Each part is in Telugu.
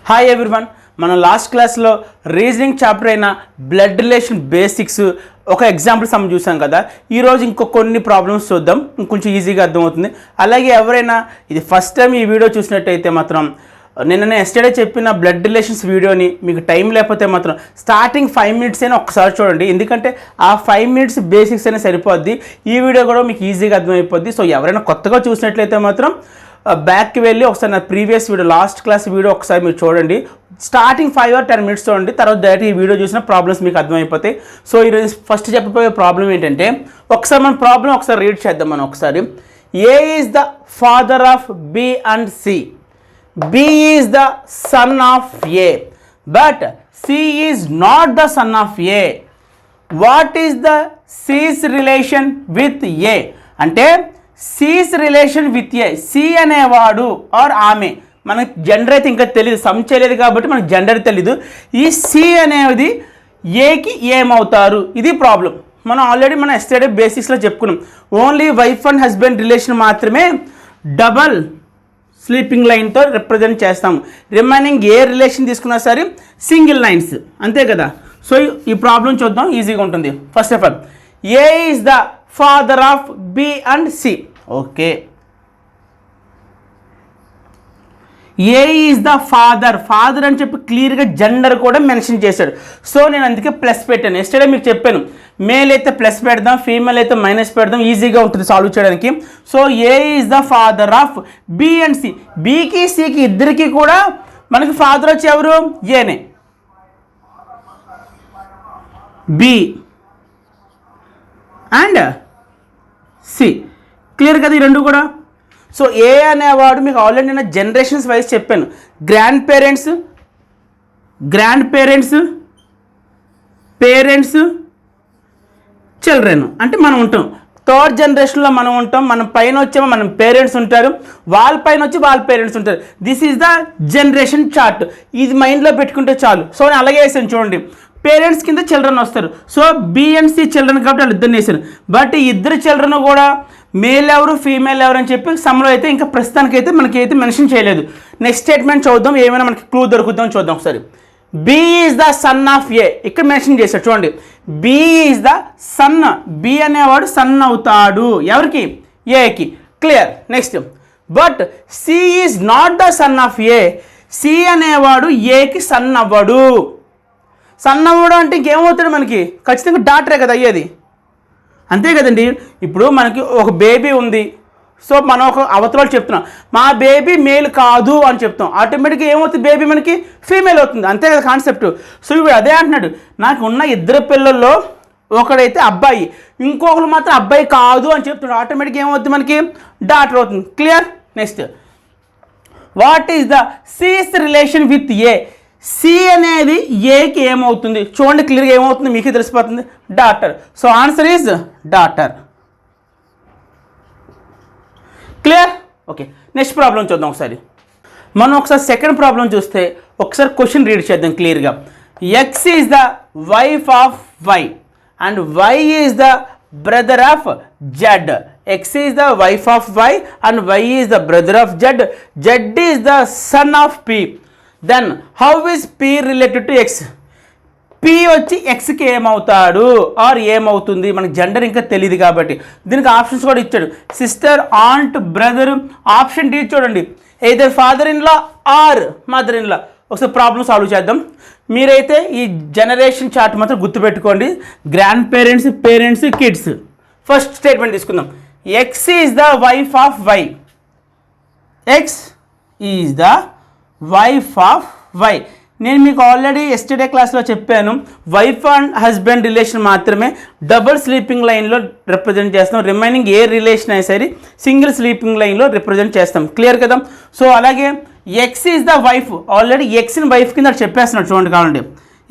హాయ్ ఎవ్రీవన్, మనం లాస్ట్ క్లాస్లో రీజనింగ్ చాప్టర్ అయిన బ్లడ్ రిలేషన్ బేసిక్స్ ఒక ఎగ్జాంపుల్ సమ్ చూసాం కదా. ఈరోజు ఇంకో కొన్ని ప్రాబ్లమ్స్ చూద్దాం, ఇంకొంచెం ఈజీగా అర్థమవుతుంది. అలాగే ఎవరైనా ఇది ఫస్ట్ టైం ఈ వీడియో చూసినట్టయితే మాత్రం నేను ఎస్టర్డే చెప్పిన బ్లడ్ రిలేషన్స్ వీడియోని మీకు టైం లేకపోతే మాత్రం స్టార్టింగ్ 5 minutes అయినా ఒకసారి చూడండి, ఎందుకంటే ఆ 5 minutes బేసిక్స్ అయినా సరిపోద్ది. ఈ వీడియో కూడా మీకు ఈజీగా అర్థమైపోద్ది. సో ఎవరైనా కొత్తగా చూసినట్లయితే మాత్రం బ్యాక్కి వెళ్ళి ఒకసారి నా previous video last class video ఒకసారి మీరు చూడండి. స్టార్టింగ్ 5 or 10 minutes చూడండి, తర్వాత డైరెక్ట్ ఈ వీడియో చూసిన ప్రాబ్లమ్స్ మీకు అర్థమైపోతాయి. సో ఈరోజు ఫస్ట్ చెప్పబోయే ప్రాబ్లం ఏంటంటే, ఒకసారి మన ప్రాబ్లం ఒకసారి రీడ్ చేద్దాం. మనం ఒకసారి A is the father of B and C, B is the son of A but C is not the son of A. What is the C's relation with A? అంటే C's relation with A, C అనేవాడు ఆర్ ఆమె, మనకు జెండర్ అయితే ఇంకా తెలియదు, సమ్ చేయలేదు కాబట్టి మనకు జెండర్ తెలీదు. ఈ సి అనేది ఏకి ఏమవుతారు, ఇది ప్రాబ్లం. మనం ఆల్రెడీ మనం ఎస్టర్డే బేసిక్స్లో చెప్పుకున్నాం. Only wife and husband relation మాత్రమే డబల్ స్లీపింగ్ లైన్తో రిప్రజెంట్ చేస్తాము. రిమైనింగ్ ఏ రిలేషన్ తీసుకున్నా సరే సింగిల్ లైన్స్, అంతే కదా. సో ఈ ప్రాబ్లం చూద్దాం, ఈజీగా ఉంటుంది. First of all, A is the father of B and C. Okay, A is the father, father అని చెప్పి క్లియర్గా జెండర్ కూడా మెన్షన్ చేశాడు. సో నేను అందుకే ప్లస్ పెట్టాను. ఎస్టర్డే మీకు చెప్పాను, మేల్ అయితే ప్లస్ పెడదాం, ఫీమేల్ అయితే మైనస్ పెడదాం, ఈజీగా ఉంటుంది సాల్వ్ చేయడానికి. So A is the father of B and C, బికి సికి ఇద్దరికి కూడా మనకి ఫాదర్ వచ్చి ఎవరు? ఏనే, బి అండ్ సి. క్లియర్ కదా ఈ రెండు కూడా. సో ఏ అనేవాడు మీకు ఆల్రెడీ నేను జనరేషన్స్ వైజ్ చెప్పాను. గ్రాండ్ పేరెంట్స్, పేరెంట్స్, చిల్డ్రన్ అంటే మనం ఉంటాం. థర్డ్ జనరేషన్లో మనం ఉంటాం. మనం పైన వచ్చేమో మనం పేరెంట్స్ ఉంటారు, వాళ్ళ పైన వచ్చి వాళ్ళ పేరెంట్స్ ఉంటారు. This is the generation chart. ఇది మైండ్లో పెట్టుకుంటే చాలు. సో నేను అలాగే వేసాను చూడండి, పేరెంట్స్ కింద చిల్డ్రన్ వస్తారు. So B and C children కాబట్టి వాళ్ళు ఇద్దరు వేసాను. బట్ ఈ ఇద్దరు చిల్డ్రన్ కూడా మేల్ ఎవరు ఫీమేల్ ఎవరు అని చెప్పి సమ్లో అయితే ఇంకా ప్రస్తుతానికైతే మనకి అయితే మెన్షన్ చేయలేదు. నెక్స్ట్ స్టేట్మెంట్ చూద్దాం, ఏమైనా మనకి క్లూ దొరుకుతాం చూద్దాం ఒకసారి. B is the son of A, ఇక్కడ మెన్షన్ చేశాడు చూడండి. B is the son, B అనేవాడు సన్ అవుతాడు ఎవరికి? ఏకి. Clear. Next, but C is not the son of A, C అనేవాడు ఏకి సన్ అవ్వడు. సన్ అవ్వడం అంటే ఇంకేమవుతాడు మనకి? ఖచ్చితంగా డాక్టరే కదా అయ్యేది, అంతే కదండి. ఇప్పుడు మనకి ఒక బేబీ ఉంది. సో మనం ఒక అవతల చెప్తున్నాం, మా బేబీ మేల్ కాదు అని చెప్తాం. ఆటోమేటిక్గా ఏమవుతుంది? బేబీ మనకి ఫీమేల్ అవుతుంది, అంతే కదా కాన్సెప్ట్. సో ఇప్పుడు అదే అంటున్నాడు, నాకు ఉన్న ఇద్దరు పిల్లల్లో ఒకడైతే అబ్బాయి, ఇంకొకరు మాత్రం అబ్బాయి కాదు అని చెప్తున్నాడు. ఆటోమేటిక్గా ఏమవుతుంది? మనకి డాటర్ అవుతుంది. Clear. Next, what is the C's relation with A? C అనేది ఏకి ఏమవుతుంది? చూడండి క్లియర్గా ఏమవుతుంది, మీకే తెలిసిపోతుంది, daughter. So answer is daughter. Clear. Okay, next problem చూద్దాం ఒకసారి. మనం ఒకసారి సెకండ్ ప్రాబ్లం చూస్తే ఒకసారి క్వశ్చన్ రీడ్ చేద్దాం క్లియర్గా. X is the wife of Y and Y is the brother of Z. X is the wife of Y and Y is the brother of Z. Z is the son of P. Then how is P related to X? P వచ్చి ఎక్స్కి ఏమవుతాడు ఆర్ ఏమవుతుంది? మనకి జెండర్ ఇంకా తెలియదు కాబట్టి దీనికి ఆప్షన్స్ కూడా ఇచ్చాడు. Sister, aunt, brother. Option D చూడండి, either father in law or mother in law. ఒకసారి ప్రాబ్లమ్ సాల్వ్ చేద్దాం. మీరైతే ఈ జనరేషన్ చార్ట్ మాత్రం గుర్తుపెట్టుకోండి. Grand parents, parents, kids. First statement తీసుకుందాం. X is the wife of Y. X is the wife of Y. నేను మీకు ఆల్రెడీ ఎస్టర్డే క్లాస్లో చెప్పాను, వైఫ్ అండ్ హస్బెండ్ రిలేషన్ మాత్రమే డబుల్ స్లీపింగ్ లైన్లో రిప్రజెంట్ చేస్తాం. రిమైనింగ్ ఏ రిలేషన్ అయినా సరే సింగిల్ స్లీపింగ్ లైన్లో రిప్రజెంట్ చేస్తాం. క్లియర్ కదా. సో అలాగే X is the wife, already ఎక్స్ని వైఫ్ కింద చెప్పేస్తున్నాడు చూడండి కావాలండి.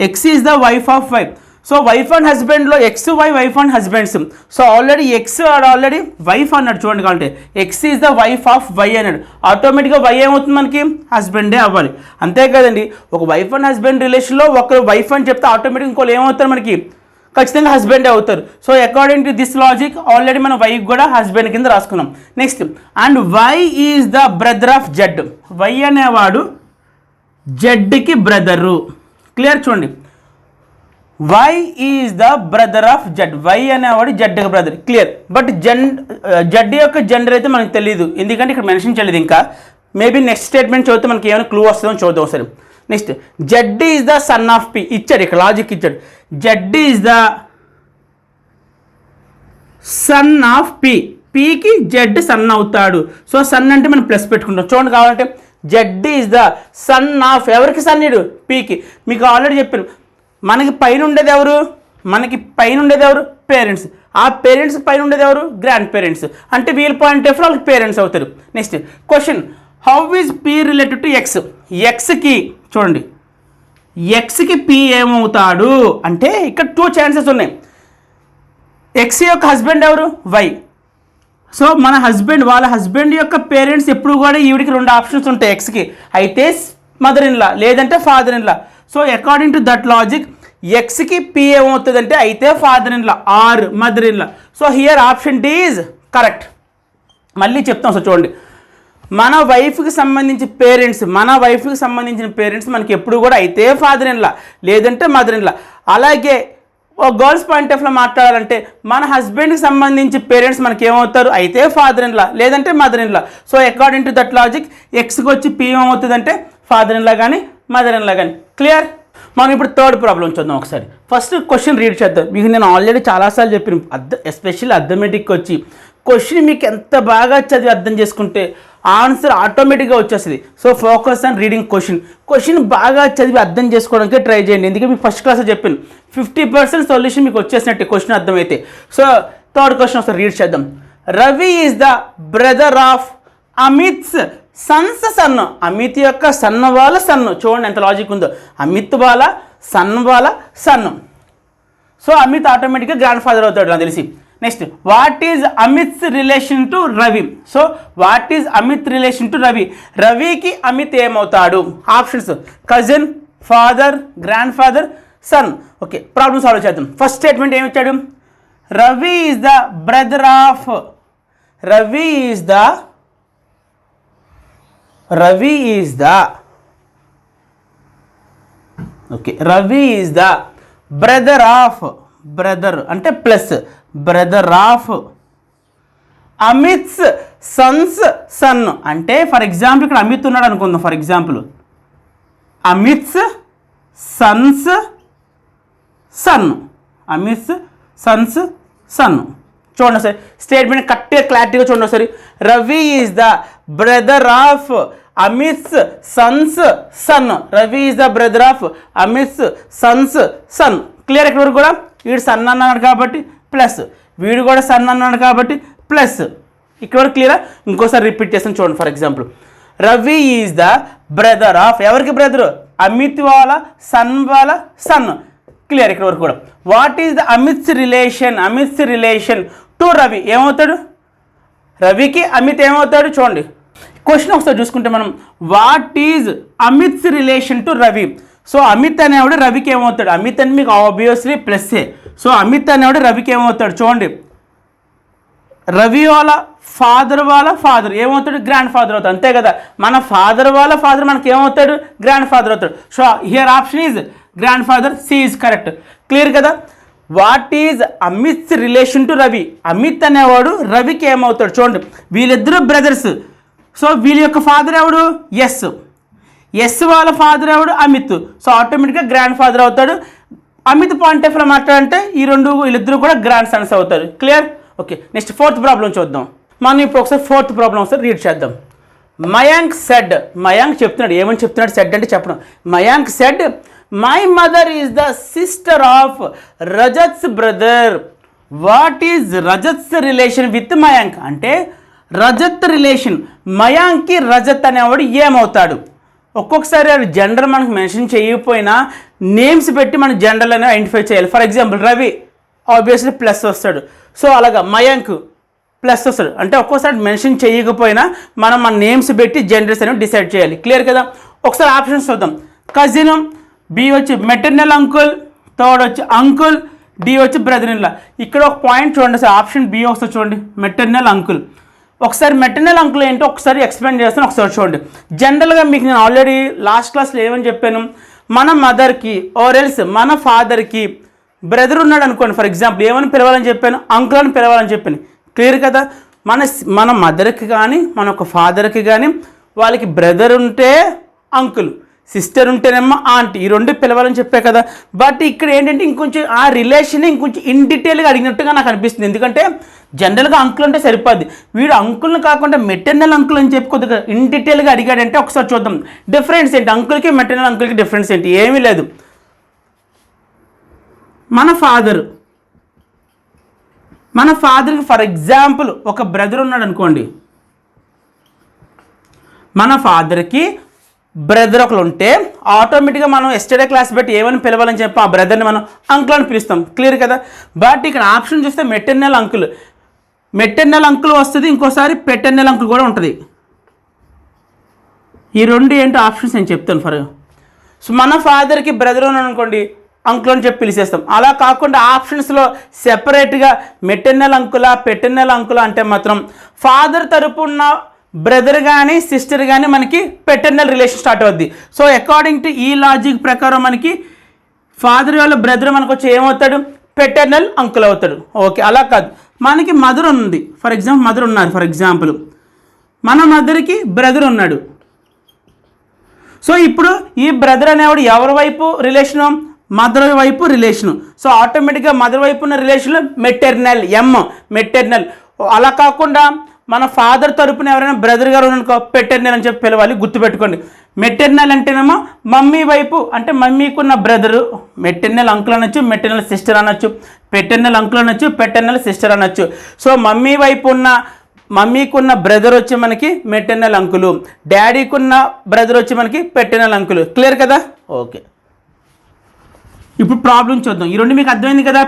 X is the wife of why. So wife and హస్బెండ్లో X Y, wife and husbands. So already X already wife అన్నాడు చూడండి కావాలంటే. X is the wife of Y అన్నాడు. ఆటోమేటిక్గా వై ఏమవుతుంది మనకి? హస్బెండే అవ్వాలి, అంతే కదండి. ఒక వైఫ్ అండ్ హస్బెండ్ రిలేషన్లో ఒకరు వైఫ్ అని చెప్తే ఆటోమేటిక్ ఇంకోళ్ళు ఏమవుతారు మనకి? ఖచ్చితంగా హస్బెండే అవుతారు. So according to this logic already మనం వై కూడా హస్బెండ్ కింద రాసుకున్నాం. Next, and Y is the brother of Z. Y అనేవాడు జడ్కి బ్రదరు. క్లియర్ చూడండి, Y is the brother of Z. Y అనేవాడు జడ్కి బ్రదర్. క్లియర్. బట్ జడ్ యొక్క జెండర్ అయితే మనకు తెలియదు, ఎందుకంటే ఇక్కడ మెన్షన్ చేయలేదు. ఇంకా మేబీ నెక్స్ట్ స్టేట్మెంట్ చదివితే మనకి ఏమైనా క్లూ వస్తుందో చూద్దాం సరే. Next, Z is the son of P. ఇచ్చాడు ఇక్కడ లాజిక్ ఇచ్చాడు. Z is the son of P. పీకి జెడ్ సన్ అవుతాడు. సో సన్ అంటే మనం ప్లస్ పెట్టుకుంటాం. చూడండి, కావాలంటే Z is the son of, ఎవరికి సన్నిడు? పీకి. మీకు ఆల్రెడీ చెప్పాను, మనకి పైన ఉండేది ఎవరు? పేరెంట్స్. ఆ పేరెంట్స్ పైన ఉండేది ఎవరు? Grand parents. అంటే వీళ్ళ పాయింట్ ఆఫ్ వాళ్ళకి పేరెంట్స్ అవుతారు. Next question, how is P related to X. ఎక్స్కి చూడండి, ఎక్స్కి పీ ఏమవుతాడు అంటే ఇక్కడ 2 ఛాన్సెస్ ఉన్నాయి. ఎక్స్ యొక్క హస్బెండ్ ఎవరు? వై. సో మన వాళ్ళ హస్బెండ్ యొక్క పేరెంట్స్ ఎప్పుడు కూడా ఈవిడికి 2 ఆప్షన్స్ ఉంటాయి ఎక్స్కి. అయితే మదర్ ఇన్ లా, లేదంటే father in law. So according to that logic ఎక్స్కి పీ ఏమవుతుంది అంటే అయితే father in law or mother in law. So here option D is correct. మళ్ళీ చెప్తాం. సో చూడండి, మన వైఫ్కి సంబంధించిన పేరెంట్స్ మనకి ఎప్పుడు కూడా అయితే ఫాదర్ ఇన్ లా, లేదంటే మదర్ ఇన్ లా. అలాగే ఓ గర్ల్స్ పాయింట్ ఆఫ్లో మాట్లాడాలంటే మన హస్బెండ్కి సంబంధించి పేరెంట్స్ మనకి ఏమవుతారు? అయితే ఫాదర్ ఇన్ లా, లేదంటే mother in law. So according to that logic ఎక్స్కి వచ్చి పీ ఏమవుతుంది అంటే ఫాదర్ ఇన్ లా కానీ మదర్ ఇన్ లా కానీ. క్లియర్. మనం ఇప్పుడు థర్డ్ ప్రాబ్లం చూద్దాం ఒకసారి. ఫస్ట్ క్వశ్చన్ రీడ్ చేద్దాం. మీకు నేను ఆల్రెడీ చాలాసార్లు చెప్పాను, ఎస్పెషల్లీ అర్థమెటిక్ వచ్చి క్వశ్చన్ మీకు ఎంత బాగా చదివి అర్థం చేసుకుంటే ఆన్సర్ ఆటోమేటిక్గా వచ్చేస్తుంది. So focus on reading question బాగా చదివి అర్థం చేసుకోవడానికి ట్రై చేయండి. ఎందుకంటే మీకు ఫస్ట్ క్లాస్లో చెప్పాను 50% సొల్యూషన్ మీకు వచ్చేసినట్టు క్వశ్చన్ అర్థమైతే. సో థర్డ్ క్వశ్చన్ ఒకసారి రీడ్ చేద్దాం. Ravi is the brother of Amit's sons son. Amit యొక్క సన్ వాళ్ళ సన్. చూడండి ఎంత లాజిక్ ఉందో. అమిత్ వాళ్ళ సన్ వాళ్ళ సన్. సో అమిత్ ఆటోమేటిక్గా గ్రాండ్ ఫాదర్ అవుతాడు నాకు తెలిసి. Next, what is Amit's relation to Ravi. So what is Amit relation to Ravi. రవికి అమిత్ ఏమవుతాడు? Options cousin, father, grand father, son. Okay, problem solve చేద్దాం. ఫస్ట్ స్టేట్మెంట్ ఏమి ఇచ్చాడు? Ravi is the brother of Ravi is the brother of, brother అంటే plus, brother of Amit's sons son. అంటే ఫర్ ఎగ్జాంపుల్ ఇక్కడ అమిత్ ఉన్నాడు అనుకుందాం. For example Amit's sons son. చూడండి ఒకసారి స్టేట్మెంట్ కరెక్ట్గా క్లారిటీగా చూడండి ఒకసారి. Ravi is the brother of Amit's sons son. Clear. ఇక్కడ వరకు కూడా వీడు సన్ అన్నాడు కాబట్టి ప్లస్, వీడు కూడా సన్ అన్నాడు కాబట్టి ప్లస్. ఇక్కడ వరకు క్లియరా? ఇంకోసారి రిపీట్ చేస్తాను చూడండి. For example, Ravi is the brother of, ఎవరికి బ్రదరు? అమిత్ వాళ్ళ సన్. క్లియర్. ఇక్కడ వరకు కూడా. What is the Amit's relation to Ravi. ఏమవుతాడు? రవికి అమిత్ ఏమవుతాడు? చూడండి క్వశ్చన్ ఒకసారి చూసుకుంటే మనం, what is Amit's relation to Ravi. So Amit అనేవాడు రవికి ఏమవుతాడు? అమిత్ అని మీకు ఆబ్వియస్లీ ప్లస్సే. సో అమిత్ అనేవాడు రవికి ఏమవుతాడు? చూడండి, రవి వాళ్ళ ఫాదర్ ఏమవుతాడు? గ్రాండ్ ఫాదర్ అవుతాడు. అంతే కదా, మన ఫాదర్ వాళ్ళ ఫాదర్ మనకి ఏమవుతాడు? గ్రాండ్ ఫాదర్ అవుతాడు. So here option is grand father. C is correct. Clear కదా. What is Amit's relation to Ravi. Amit అనేవాడు రవికి ఏమవుతాడు? చూడండి, వీళ్ళిద్దరూ బ్రదర్స్. సో వీళ్ళ యొక్క ఫాదర్ ఎవడు? ఎస్ వాళ్ళ ఫాదర్ ఎవడు? అమిత్. సో ఆటోమేటిక్గా గ్రాండ్ ఫాదర్ అవుతాడు. అమిత్ పాయింట్ ఆఫ్ మాట్లాడంటే వీళ్ళిద్దరూ కూడా గ్రాండ్ సన్స్ అవుతారు. Clear. Okay, next fourth problem చూద్దాం. మనం ఇప్పుడు ఒకసారి ఫోర్త్ ప్రాబ్లం ఒకసారి రీడ్ చేద్దాం. మయాంక్ సెడ్. మయాంక్ చెప్తున్నాడు. ఏమని చెప్తున్నాడు? సెడ్ అంటే చెప్పడం. Mayank said, my mother is the sister of Rajat's brother. What is Rajat's relation with Mayank. అంటే రజత్ రిలేషన్, మయాంక్కి రజత్ అనేవాడు ఏమవుతాడు? ఒక్కొక్కసారి జెండర్ మనకు మెన్షన్ చేయకపోయినా నేమ్స్ పెట్టి మన జెండర్ అనేది ఐడెంటిఫై చేయాలి. For example Ravi obviously plus వస్తాడు. సో అలాగా మయాంక్ ప్లస్ వస్తాడు. అంటే ఒక్కోసారి మెన్షన్ చేయకపోయినా మనం మన నేమ్స్ పెట్టి జెండర్స్ అనేవి డిసైడ్ చేయాలి. క్లియర్ కదా. ఒకసారి ఆప్షన్స్ చూద్దాం. కజిన్, బి వచ్చి మెటర్నల్ అంకుల్, థర్డ్ వచ్చి అంకుల్, డి వచ్చి బ్రదర్ ఇన్ లా. ఇక్కడ ఒక పాయింట్ చూడండి సార్, ఆప్షన్ బి వస్తుంది చూడండి, మెటర్నల్ అంకుల్. ఒకసారి మెటర్నల్ అంకుల్ ఏంటో ఒకసారి ఎక్స్ప్లెయిన్ చేస్తాను, ఒకసారి చూడండి. జనరల్గా మీకు నేను ఆల్రెడీ లాస్ట్ క్లాస్లో ఏమని చెప్పాను, మన మదర్కి ఆర్ ఎల్స్ మన ఫాదర్కి బ్రదర్ ఉన్నాడు అనుకోండి, ఫర్ ఎగ్జాంపుల్ ఏమని పిలవాలని చెప్పాను, అంకుల్ అని పిలవాలని చెప్పాను. క్లియర్ కదా? మన మదర్కి కానీ మన ఒక ఫాదర్కి కానీ వాళ్ళకి బ్రదర్ ఉంటే అంకుల్, సిస్టర్ ఉంటేనేమో ఆంటీ, ఈ రెండు పిలవాలని చెప్పే కదా. బట్ ఇక్కడ ఏంటంటే ఇంకొంచెం ఆ రిలేషన్ ఇంకొంచెం ఇన్ డీటెయిల్గా అడిగినట్టుగా నాకు అనిపిస్తుంది. ఎందుకంటే జనరల్గా అంకుల్ అంటే సరిపోద్ది, వీడు అంకుల్ని కాకుండా మెటర్నల్ అంకుల్ అని చెప్పి కొద్దిగా ఇన్ డీటెయిల్గా అడిగాడంటే ఒకసారి చూద్దాం డిఫరెన్స్ ఏంటి, అంకుల్కి మెటర్నల్ అంకుల్కి డిఫరెన్స్ ఏంటి. ఏమీ లేదు. మన ఫాదర్కి ఫర్ ఎగ్జాంపుల్ ఒక బ్రదర్ ఉన్నాడు అనుకోండి, మన ఫాదర్కి బ్రదర్ ఒకరు ఉంటే ఆటోమేటిక్గా మనం ఎస్టర్డే క్లాస్ బట్టి ఏమని పిలవాలని చెప్పి ఆ బ్రదర్ని మనం అంకుల్ అని పిలుస్తాం. క్లియర్ కదా? బట్ ఇక్కడ ఆప్షన్ చూస్తే మెటర్నల్ అంకుల్ వస్తుంది, ఇంకోసారి పెటర్నల్ అంకుల్ కూడా ఉంటుంది. ఈ రెండు ఏంటో ఆప్షన్స్ నేను చెప్తాను. సో మన ఫాదర్కి బ్రదర్ ఉన్నాడు అనుకోండి, అంకుల్ అని చెప్పి పిలిచేస్తాం. అలా కాకుండా ఆప్షన్స్లో సెపరేట్గా మెటర్నల్ అంకులా పెటర్నల్ అంకులా అంటే మాత్రం ఫాదర్ తరపు ఉన్న బ్రదర్ కానీ సిస్టర్ కానీ మనకి పెటర్నల్ రిలేషన్ స్టార్ట్ అవుద్ది. సో అకార్డింగ్ టు ఈ లాజిక్ ప్రకారం మనకి ఫాదర్ వాళ్ళ బ్రదర్ మనకు వచ్చి ఏమవుతాడు, పెటర్నల్ అంకుల్ అవుతాడు. ఓకే, అలా కాదు, మనకి మదర్ ఉంది, ఫర్ ఎగ్జాంపుల్ మదర్ ఉన్నారు, ఫర్ ఎగ్జాంపుల్ మన మదర్కి బ్రదర్ ఉన్నాడు. సో ఇప్పుడు ఈ బ్రదర్ అనేవాడు ఎవరి వైపు రిలేషను, మదర్ వైపు రిలేషను. సో ఆటోమేటిక్గా మదర్ వైపు ఉన్న రిలేషన్లో మెటర్నల్. అలా కాకుండా మన ఫాదర్ తరపున ఎవరైనా బ్రదర్ గారు అనుకో పెటర్నల్ అని చెప్పి పిలవాలి. గుర్తుపెట్టుకోండి, మెటర్నల్ అంటేనేమో మమ్మీ వైపు, అంటే మమ్మీకున్న బ్రదరు మెటర్నల్ అంకుల్ అనొచ్చు, మెటర్నల్ సిస్టర్ అనొచ్చు, పెటర్నల్ అంకుల్ అనొచ్చు, పెటర్నల్ సిస్టర్ అనొచ్చు. సో మమ్మీకున్న బ్రదర్ వచ్చి మనకి మెటర్నల్ అంకులు, డాడీకున్న బ్రదర్ వచ్చి మనకి పెటర్నల్ అంకులు. క్లియర్ కదా? ఓకే, ఇప్పుడు ప్రాబ్లం చూద్దాం. ఈ రెండు మీకు అర్థమైంది కదా,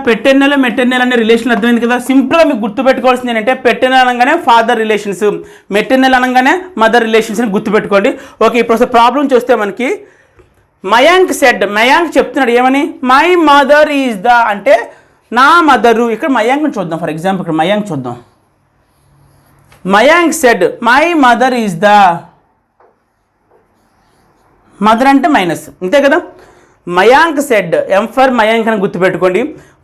మెటర్నల్ అనే రిలేషన్ అర్థమైంది కదా. సింపుల్గా మీకు గుర్తుపెట్టుకోవాల్సింది ఏంటంటే పెటర్నల్ అనగానే ఫాదర్ రిలేషన్స్, మెటర్నల్ అనగానే మదర్ రిలేషన్స్ అని గుర్తుపెట్టుకోండి. ఓకే, ఇప్పుడు ప్రాబ్లం చూస్తే మనకి మయాంక్ చెప్తున్నాడు ఏమని, మై మదర్ ఈజ్ ద అంటే నా మదరు. ఇక్కడ మయాంక్ని చూద్దాం, ఫర్ ఎగ్జాంపుల్ ఇక్కడ మయాంక్ చూద్దాం. Mayank said my mother is the, mother అంటే మైనస్, అంతే కదా. Mayank said, M for Mayank అని గుర్తుపెట్టుకోండి.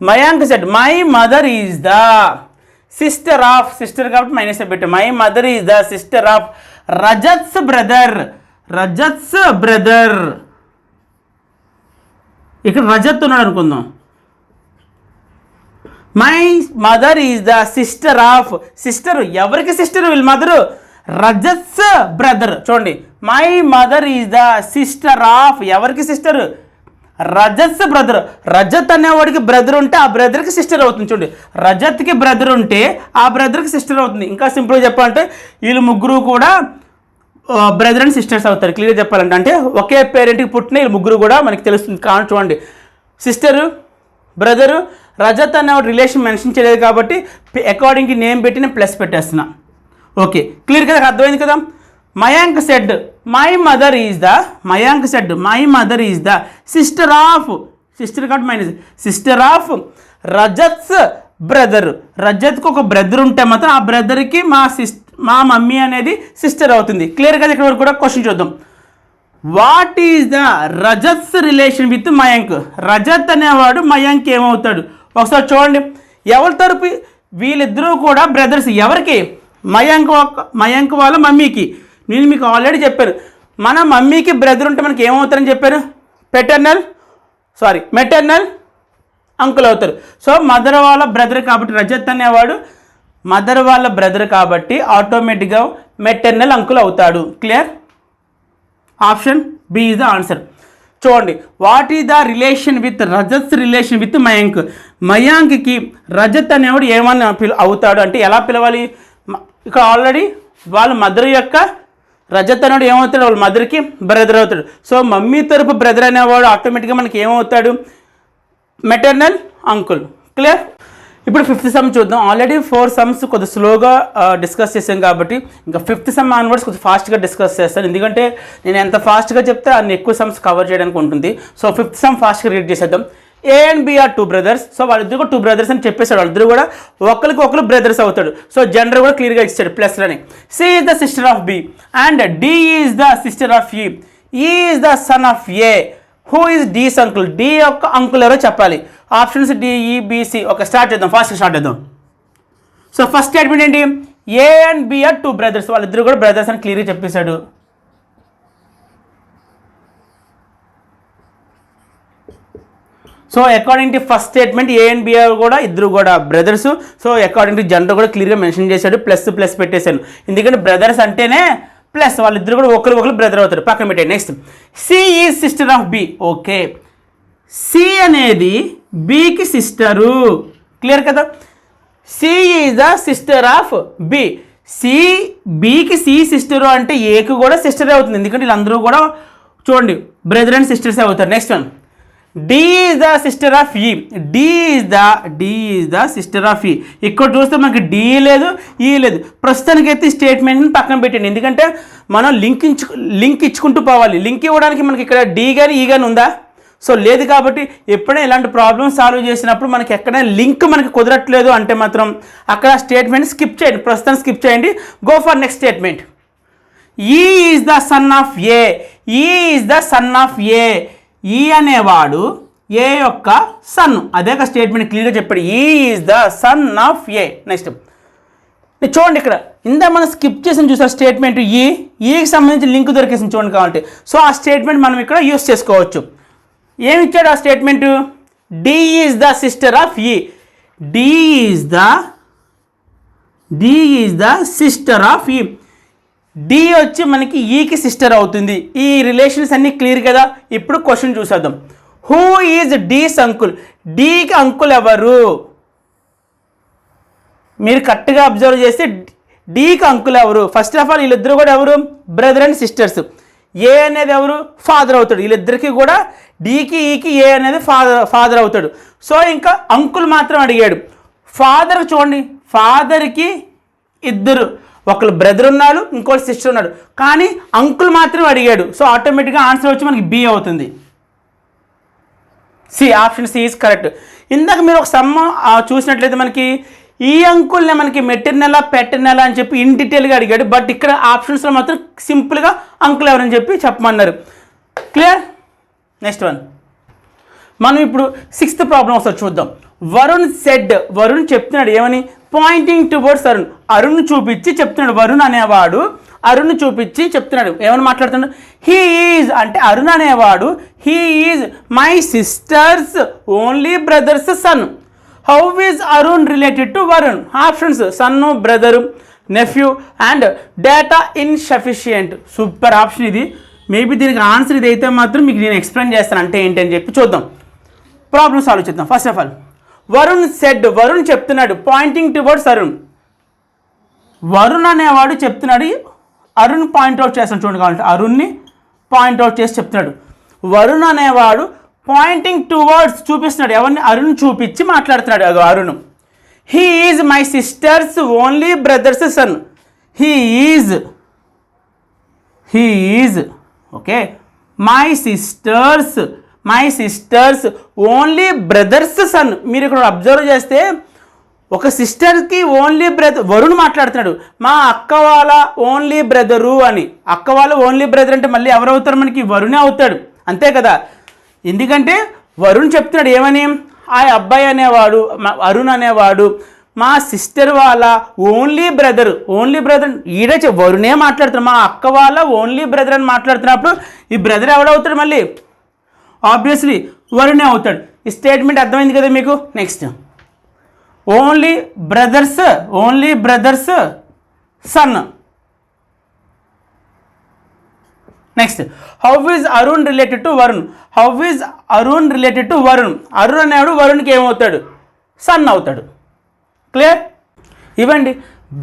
Mayank said my mother is the sister కాబట్టి మైనస్ పెట్టు. My mother is the sister of Rajat's brother. ఇక్కడ రజత్ ఉన్నాడు అనుకుందాం. My mother is the sister ఎవరికి సిస్టర్, వీళ్ళ మదరు రజత్స్ బ్రదర్. చూడండి, my mother is the sister of ఎవరికి సిస్టర్, రజత్స్ బ్రదర్. రజత్ అనేవాడికి బ్రదర్ ఉంటే ఆ బ్రదర్కి సిస్టర్ అవుతుంది. చూడండి, రజత్కి బ్రదర్ ఉంటే ఆ బ్రదర్కి సిస్టర్ అవుతుంది. ఇంకా సింపుల్గా చెప్పాలంటే వీళ్ళు ముగ్గురు కూడా బ్రదర్ అండ్ సిస్టర్స్ అవుతారు. క్లియర్గా చెప్పాలంటే అంటే ఒకే పేరెంట్కి పుట్టిన వీళ్ళు ముగ్గురు కూడా మనకి తెలుస్తుంది. కానీ చూడండి, సిస్టరు బ్రదరు రజత్ అనేవాడు రిలేషన్ మెన్షన్ చేయలేదు కాబట్టి అకార్డింగ్ నేమ్ పెట్టి నేను ప్లస్ పెట్టేస్తున్నా. ఓకే, క్లియర్ కదా, అర్థమైంది కదా. Mayank said my mother is the sister కాబట్టి minus sister of Rajat's brother. రజత్కి ఒక బ్రదర్ ఉంటే మాత్రం ఆ బ్రదర్కి మా మమ్మీ అనేది సిస్టర్ అవుతుంది. క్లియర్ కదా. ఇక్కడ వరకు కూడా క్వశ్చన్ చూద్దాం. What is the Rajat's relation with Mayank. Rajat అనేవాడు మయాంక్ ఏమవుతాడు ఒకసారి చూడండి. ఎవరి తరపు, వీళ్ళిద్దరూ కూడా బ్రదర్స్. ఎవరికి, మయాంక్ వాళ్ళ మమ్మీకి. నేను మీకు ఆల్రెడీ చెప్పాను, మన మమ్మీకి బ్రదర్ ఉంటే మనకి ఏమవుతారని చెప్పారు, మెటర్నల్ అంకుల్ అవుతారు. సో మదర్ వాళ్ళ బ్రదర్ కాబట్టి రజత్ అనేవాడు మదర్ వాళ్ళ బ్రదర్ కాబట్టి ఆటోమేటిక్గా మెటర్నల్ అంకుల్ అవుతాడు. Clear? Option B is the answer. చూడండి, what is the relation with Rajat's relation with మయాంక్కి రజత్ అనేవాడు ఏమన్నా అవుతాడు అంటే ఎలా పిలవాలి. ఇక్కడ ఆల్రెడీ వాళ్ళ మదర్ యొక్క రజత్ అనేవాడు ఏమవుతాడు, వాళ్ళ మదర్కి బ్రదర్ అవుతాడు. సో మమ్మీ తరపు బ్రదర్ అనేవాడు ఆటోమేటిక్గా మనకి ఏమవుతాడు, మెటర్నల్ అంకుల్. క్లియర్? ఇప్పుడు ఫిఫ్త్ సమ్ చూద్దాం. ఆల్రెడీ 4 సమ్స్ కొద్దిగా స్లోగా డిస్కస్ చేసాం కాబట్టి ఇంకా ఫిఫ్త్ సమ్ ఆన్వర్డ్స్ కొద్దిగా ఫాస్ట్గా డిస్కస్ చేస్తాను. ఎందుకంటే నేను ఎంత ఫాస్ట్గా చెప్తే అన్ని ఎక్కువ సమ్స్ కవర్ చేయడానికి ఉంటుంది. సో ఫిఫ్త్ సమ్ ఫాస్ట్గా రీడ్ చేసేద్దాం. A and B are 2 brothers. So వాళ్ళిద్దరు కూడా 2 brothers అని చెప్పేశాడు. వాళ్ళిద్దరు కూడా ఒకరికి ఒకరు బ్రదర్స్ అవుతాడు. సో జెండర్ కూడా క్లియర్గా ఇచ్చాడు ప్లస్లని. C is the sister of B and D is the sister of E is the son of A. Who is D's uncle? D యొక్క అంకుల్ ఎవరో చెప్పాలి. Options D E B C. ఓకే, స్టార్ట్ చేద్దాం, ఫాస్ట్ స్టార్ట్ చేద్దాం. సో ఫస్ట్ స్టేట్మెంట్ ఏంటి? A and B are 2 brothers. వాళ్ళిద్దరు కూడా బ్రదర్స్ అని క్లియర్గా చెప్పేశాడు. So according to first statement A and B are కూడా ఇద్దరు కూడా brothers. So according to gender కూడా క్లియర్గా మెన్షన్ చేశాడు. ప్లస్ పెట్టేశాను, ఎందుకంటే బ్రదర్స్ అంటేనే ప్లస్. వాళ్ళిద్దరు కూడా ఒకరు బ్రదర్ అవుతారు. పక్కన పెట్టండి. Next C is sister of B. Okay, C అనేది బికి సిస్టరు. క్లియర్ కదా? C is the sister of B. C బికి సి సిస్టరు అంటే ఏకి కూడా సిస్టరే అవుతుంది, ఎందుకంటే వీళ్ళందరూ కూడా చూడండి బ్రదర్ అండ్ సిస్టర్సే అవుతారు. Next one, D is the sister of E. D is the sister of E. ఇక్కడ చూస్తే మనకి డి లేదు, ఈ లేదు. ప్రస్తుతానికైతే స్టేట్మెంట్ని పక్కన పెట్టండి, ఎందుకంటే మనం లింక్ ఇచ్చుకుంటూ పోవాలి. లింక్ ఇవ్వడానికి మనకి ఇక్కడ డి కానీ ఈ కానీ ఉందా? సో లేదు. కాబట్టి ఎప్పుడైనా ఇలాంటి ప్రాబ్లమ్ సాల్వ్ చేసినప్పుడు మనకి ఎక్కడైనా లింక్ మనకి కుదరట్లేదు అంటే మాత్రం అక్కడ స్టేట్మెంట్ స్కిప్ చేయండి, ప్రస్తుతం స్కిప్ చేయండి. Go for next statement. ఈ ఈజ్ ద సన్ ఆఫ్ ఏ. ఈ ఈజ్ ద సన్ ఆఫ్ ఏ. ఈ అనేవాడు ఏ యొక్క సన్. అదే ఒక స్టేట్మెంట్ క్లియర్గా చెప్పాడు. ఈ is the son of A. Next చూడండి, ఇక్కడ ఇందా మనం స్కిప్ చేసిన చూసారు స్టేట్మెంట్ ఈకి సంబంధించి లింక్ దొరికేసింది చూడండి కావాలంటే. సో ఆ స్టేట్మెంట్ మనం ఇక్కడ యూస్ చేసుకోవచ్చు. ఏమి ఇచ్చాడు ఆ statement? D is the sister of E. D is the sister of E. D వచ్చి మనకి ఈకి సిస్టర్ అవుతుంది. ఈ రిలేషన్స్ అన్నీ క్లియర్ కదా? ఇప్పుడు క్వశ్చన్ చూసేద్దాం. Who is D's uncle? డీకి అంకుల్ ఎవరు? మీరు కరెక్ట్గా అబ్జర్వ్ చేస్తే డీకి అంకుల్ ఎవరు? ఫస్ట్ ఆఫ్ ఆల్ వీళ్ళిద్దరు కూడా ఎవరు? Brother and sisters. ఏ అనేది ఎవరు? ఫాదర్ అవుతాడు. వీళ్ళిద్దరికి కూడా డీకి ఈకి ఏ అనేది ఫాదర్ అవుతాడు. సో ఇంకా అంకుల్ మాత్రం అడిగాడు. ఫాదర్ చూడండి, ఫాదర్కి ఇద్దరు, ఒకళ్ళు బ్రదర్ ఉన్నాడు, ఇంకోటి సిస్టర్ ఉన్నాడు, కానీ అంకుల్ మాత్రం అడిగాడు. సో ఆటోమేటిక్గా ఆన్సర్ వచ్చి మనకి బి అవుతుంది. C, option C is correct. ఇందాక మీరు ఒక సమ్ చూసినట్లయితే మనకి ఈ అంకుల్ని మనకి మెటర్నలా పెటర్నలా అని చెప్పి ఇన్ డీటెయిల్గా అడిగాడు. బట్ ఇక్కడ ఆప్షన్స్లో మాత్రం సింపుల్గా అంకుల్ ఎవరని చెప్పి చెప్పమన్నారు. క్లియర్? నెక్స్ట్ వన్, మనం ఇప్పుడు 6th ప్రాబ్లం ఒకసారి చూద్దాం. వరుణ్ సెడ్. వరుణ్ చెప్తున్నాడు ఏమని? Poynting towards Arun. అరుణ్ చూపించి చెప్తున్నాడు. వరుణ్ అనేవాడు అరుణ్ చూపించి చెప్తున్నాడు. ఏమని మాట్లాడుతున్నాడు? హీ ఈజ్ అంటే అరుణ్ అనేవాడు he is my sister's only brother's son. How is Arun related to Varun? Options son, brother, nephew and data insufficient. Super option ఇది. మేబీ దీనికి ఆన్సర్ ఇది అయితే మాత్రం మీకు నేను ఎక్స్ప్లెయిన్ చేస్తాను అంటే ఏంటి అని చెప్పి చూద్దాం. ప్రాబ్లమ్స్ ఆలోచిద్దాం. First of all Varun said. Varun చెప్తున్నాడు పాయింటింగ్ టువర్డ్స్ అరుణ్. వరుణ్ అనేవాడు చెప్తున్నాడు, అరుణ్ పాయింట్అవుట్ చేస్తాడు. చూడండి కావాలంటే అరుణ్ని పాయింట్అవుట్ చేసి చెప్తున్నాడు. వరుణ్ అనేవాడు పాయింటింగ్ టువర్డ్స్ చూపిస్తున్నాడు. ఎవరిని? అరుణ్ చూపించి మాట్లాడుతున్నాడు. Arun he is my sister's only brother's son. He is okay my sister's only brother's son. మీరు ఇక్కడ అబ్జర్వ్ చేస్తే ఒక సిస్టర్కి ఓన్లీ బ్రదర్ వరుణ్ మాట్లాడుతున్నాడు. మా అక్క వాళ్ళ ఓన్లీ బ్రదరు అని. అక్క వాళ్ళ ఓన్లీ బ్రదర్ అంటే మళ్ళీ ఎవరు అవుతారు? మనకి వరుణే అవుతాడు, అంతే కదా? ఎందుకంటే వరుణ్ చెప్తున్నాడు ఏమని? ఆ అబ్బాయి అనేవాడు అరుణ్ అనేవాడు మా సిస్టర్ వాళ్ళ ఓన్లీ బ్రదర్ ఈడే వరుణే మాట్లాడుతున్నాడు. మా అక్క వాళ్ళ ఓన్లీ బ్రదర్ అని మాట్లాడుతున్నప్పుడు ఈ బ్రదర్ ఎవడవుతాడు? మళ్ళీ ఆబ్వియస్లీ వరుణే అవుతాడు. ఈ స్టేట్మెంట్ అర్థమైంది కదా మీకు? Next only brother's son. Next how is Arun related to Varun? Arun అనేవాడు వరుణ్కి ఏమవుతాడు? సన్ అవుతాడు. క్లియర్? ఇవ్వండి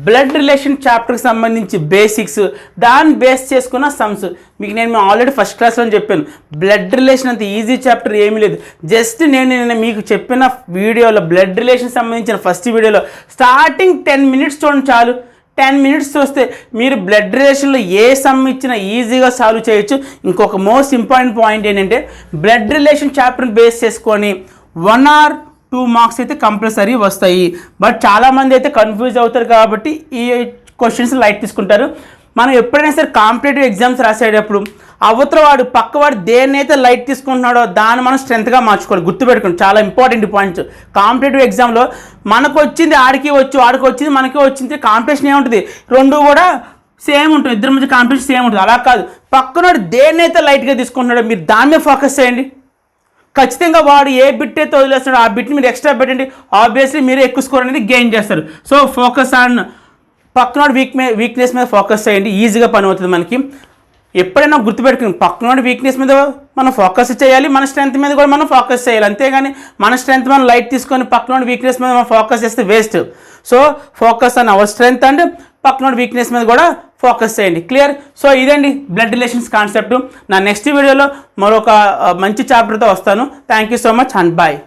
బ్లడ్ రిలేషన్ చాప్టర్కి సంబంధించి బేసిక్స్, దాన్ని బేస్ చేసుకున్న సమ్స్. మీకు నేను ఆల్రెడీ ఫస్ట్ క్లాస్లో చెప్పాను, బ్లడ్ రిలేషన్ అంత ఈజీ చాప్టర్ ఏమీ లేదు. జస్ట్ నేను మీకు చెప్పిన వీడియోలో బ్లడ్ రిలేషన్ సంబంధించిన ఫస్ట్ వీడియోలో స్టార్టింగ్ 10 minutes చూడండి చాలు. 10 minutes చూస్తే మీరు బ్లడ్ రిలేషన్లో ఏ సమ్ ఇచ్చినా ఈజీగా సాల్వ్ చేయొచ్చు. ఇంకొక మోస్ట్ ఇంపార్టెంట్ పాయింట్ ఏంటంటే బ్లడ్ రిలేషన్ చాప్టర్ని బేస్ చేసుకొని 1 or 2 మార్క్స్ అయితే కంపల్సరీ వస్తాయి. బట్ చాలామంది అయితే కన్ఫ్యూజ్ అవుతారు కాబట్టి ఈ క్వశ్చన్స్ లైట్ తీసుకుంటారు. మనం ఎప్పుడైనా సరే కాంపిటేటివ్ ఎగ్జామ్స్ రాసేటప్పుడు అవతల వాడు పక్కవాడు దేన్నైతే లైట్ తీసుకుంటున్నాడో దాన్ని మనం స్ట్రెంత్గా మార్చుకోవాలి. గుర్తుపెట్టుకోండి, చాలా ఇంపార్టెంట్ పాయింట్స్. కాంపిటేటివ్ ఎగ్జామ్లో మనకు వచ్చింది ఆడికి వచ్చింది మనకి వచ్చింది, కాంపిటీషన్ ఏముంటుంది, రెండు కూడా సేమ్ ఉంటుంది, ఇద్దరి మధ్య కాంపిటీషన్ సేమ్ ఉంటుంది. అలా కాదు, పక్కనోడు దేన్నైతే లైట్గా తీసుకుంటున్నాడో మీరు దాన్నే ఫోకస్ చేయండి. ఖచ్చితంగా వాడు ఏ బిట్ అయితే వదిలేస్తున్నాడో ఆ బిట్ని మీరు ఎక్స్ట్రా పెట్టండి, ఆబ్వియస్లీ మీరు ఎక్కువ స్కోర్ అనేది గెయిన్ చేస్తారు. సో ఫోకస్ ఆన్ పక్కనోడు వీక్నెస్ మీద ఫోకస్ చేయండి, ఈజీగా పని అవుతుంది మనకి. ఎప్పుడైనా గుర్తుపెట్టుకుని పక్కనోడి వీక్నెస్ మీద మనం ఫోకస్ చేయాలి, మన స్ట్రెంత్ మీద కూడా మనం ఫోకస్ చేయాలి. అంతేగాని మన స్ట్రెంత్ మనం లైట్ తీసుకొని పక్కనోడి వీక్నెస్ మీద మనం ఫోకస్ చేస్తే waste. So focus on our strength and పక్కనోడి వీక్నెస్ మీద కూడా ఫోకస్ చేయండి. క్లియర్? సో ఇదండి బ్లడ్ రిలేషన్స్ కాన్సెప్ట్. నా నెక్స్ట్ వీడియోలో మరొక మంచి చాప్టర్తో వస్తాను. Thank you so much and bye.